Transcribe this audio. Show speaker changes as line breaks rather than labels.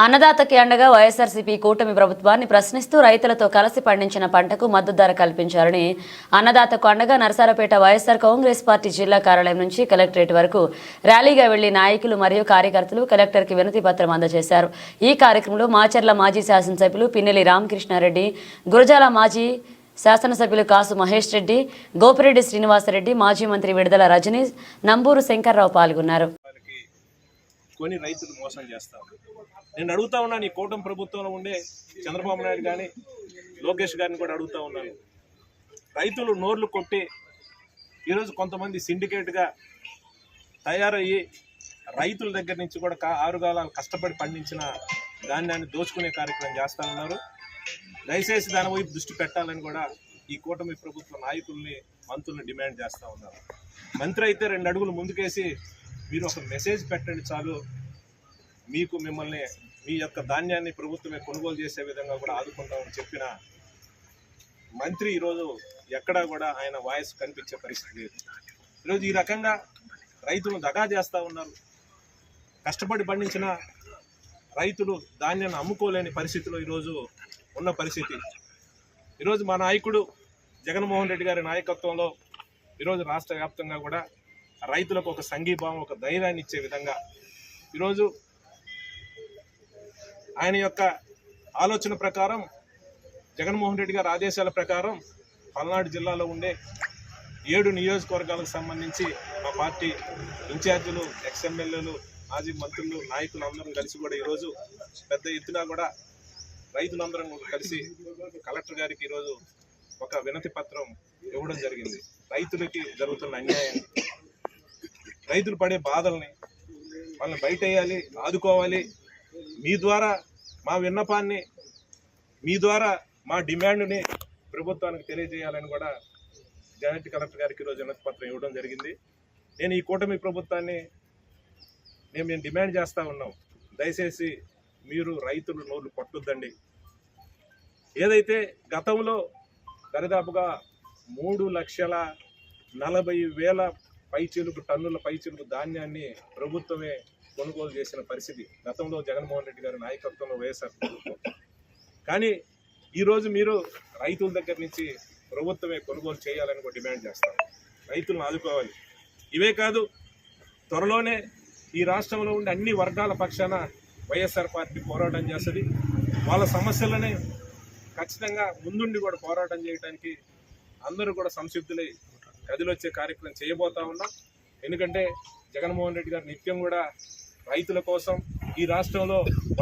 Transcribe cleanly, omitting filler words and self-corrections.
అన్నదాతకి అండగా వైఎస్ఆర్సీపీ కూటమి ప్రభుత్వాన్ని ప్రశ్నిస్తూ రైతులతో కలిసి పండించిన పంటకు మద్దతు ధర కల్పించాలని అన్నదాతకు అండగా నరసరావుపేట వైఎస్ఆర్ కాంగ్రెస్ పార్టీ జిల్లా కార్యాలయం నుంచి కలెక్టరేట్ వరకు ర్యాలీగా వెళ్లి నాయకులు మరియు కార్యకర్తలు కలెక్టర్కి వినతి పత్రం అందజేశారు। ఈ కార్యక్రమంలో మాచర్ల మాజీ శాసనసభ్యులు పిన్నెల్లి రామకృష్ణారెడ్డి, గురజాల మాజీ శాసనసభ్యులు కాసు మహేష్ రెడ్డి, గోపిరెడ్డి శ్రీనివాసరెడ్డి, మాజీ మంత్రి విడుదల రజనీ, నంబూరు శంకర్రావు పాల్గొన్నారు।
కొని రైతులు మోసం చేస్తారు। నేను అడుగుతా ఉన్నాను, ఈ కూటమి ప్రభుత్వంలో ఉండే చంద్రబాబు నాయుడు కానీ లోకేష్ గారిని కూడా అడుగుతా ఉన్నాను, రైతులు నోర్లు కొట్టి ఈరోజు కొంతమంది సిండికేట్గా తయారయ్యి రైతుల దగ్గర నుంచి కూడా 6 కాలాలు కష్టపడి పండించిన ధాన్యాన్ని దోచుకునే కార్యక్రమం చేస్తూ ఉన్నారు। దయచేసి దాని వైపు దృష్టి పెట్టాలని కూడా ఈ కూటమి ప్రభుత్వ నాయకుల్ని, మంత్రుల్ని డిమాండ్ చేస్తూ ఉన్నారు। మంత్రి అయితే 2 అడుగులు ముందుకేసి మీరు ఒక మెసేజ్ పెట్టండి చాలు, మిమ్మల్ని మీ యొక్క ధాన్యాన్ని ప్రభుత్వమే కొనుగోలు చేసే విధంగా కూడా ఆదుకుంటామని చెప్పిన మంత్రి ఈరోజు ఎక్కడా కూడా ఆయన వాయిస్ కనిపించే పరిస్థితి లేదు। ఈరోజు ఈ రకంగా రైతులను దగా చేస్తూ ఉన్నారు। కష్టపడి పండించిన రైతులు ధాన్యాన్ని అమ్ముకోలేని పరిస్థితిలో ఈరోజు ఉన్న పరిస్థితి। ఈరోజు మా నాయకుడు జగన్మోహన్ రెడ్డి గారి నాయకత్వంలో ఈరోజు రాష్ట్ర వ్యాప్తంగా కూడా రైతులకు ఒక సంఘీభావం, ఒక ధైర్యాన్ని ఇచ్చే విధంగా ఈరోజు ఆయన యొక్క ఆలోచన ప్రకారం, జగన్మోహన్ రెడ్డి గారి ఆదేశాల ప్రకారం పల్నాడు జిల్లాలో ఉండే 7 నియోజకవర్గాలకు సంబంధించి మా పార్టీ ఇన్ఛార్జీలు, ఎక్స్ఎమ్మెల్యేలు, మాజీ మంత్రులు, నాయకులు అందరం కలిసి కూడా ఈరోజు పెద్ద ఎత్తున కూడా రైతులందరం కలిసి కలెక్టర్ గారికి ఈరోజు ఒక వినతి పత్రం ఇవ్వడం జరిగింది। రైతులకి జరుగుతున్న అన్యాయాన్ని, రైతులు పడే బాధల్ని వాళ్ళని బయటేయాలి, ఆదుకోవాలి, మీ ద్వారా మా విన్నపాన్ని, మీ ద్వారా మా డిమాండ్ని ప్రభుత్వానికి తెలియజేయాలని కూడా జాయింట్ కలెక్టర్ గారికి ఈరోజు వినతి పత్రం ఇవ్వడం జరిగింది। నేను ఈ కూటమి ప్రభుత్వాన్ని మేము డిమాండ్ చేస్తూ ఉన్నాం, దయచేసి మీరు రైతులు నోళ్ళు కొట్టొద్దండి। ఏదైతే గతంలో దరిదాపుగా 3,40,000 టన్నుల పైచిలుకు ధాన్యాన్ని ప్రభుత్వమే కొనుగోలు చేసిన పరిస్థితి గతంలో జగన్మోహన్ రెడ్డి గారి నాయకత్వంలో వైఎస్ఆర్ ప్రభుత్వం। కానీ ఈరోజు మీరు రైతుల దగ్గర నుంచి ప్రభుత్వమే కొనుగోలు చేయాలని కూడా డిమాండ్ చేస్తారు। రైతులను ఆదుకోవాలి। ఇవే కాదు, త్వరలోనే ఈ రాష్ట్రంలో ఉండే అన్ని వర్గాల పక్షాన వైఎస్ఆర్ పార్టీ పోరాటం చేస్తుంది। వాళ్ళ సమస్యలనే ఖచ్చితంగా ముందుండి కూడా పోరాటం చేయడానికి అందరూ కూడా సంసిద్ధులై కదిలొచ్చే కార్యక్రమం చేయబోతా ఉన్నాం। ఎందుకంటే జగన్మోహన్ రెడ్డి గారు నిత్యం కూడా రైతుల కోసం ఈ రాష్ట్రంలో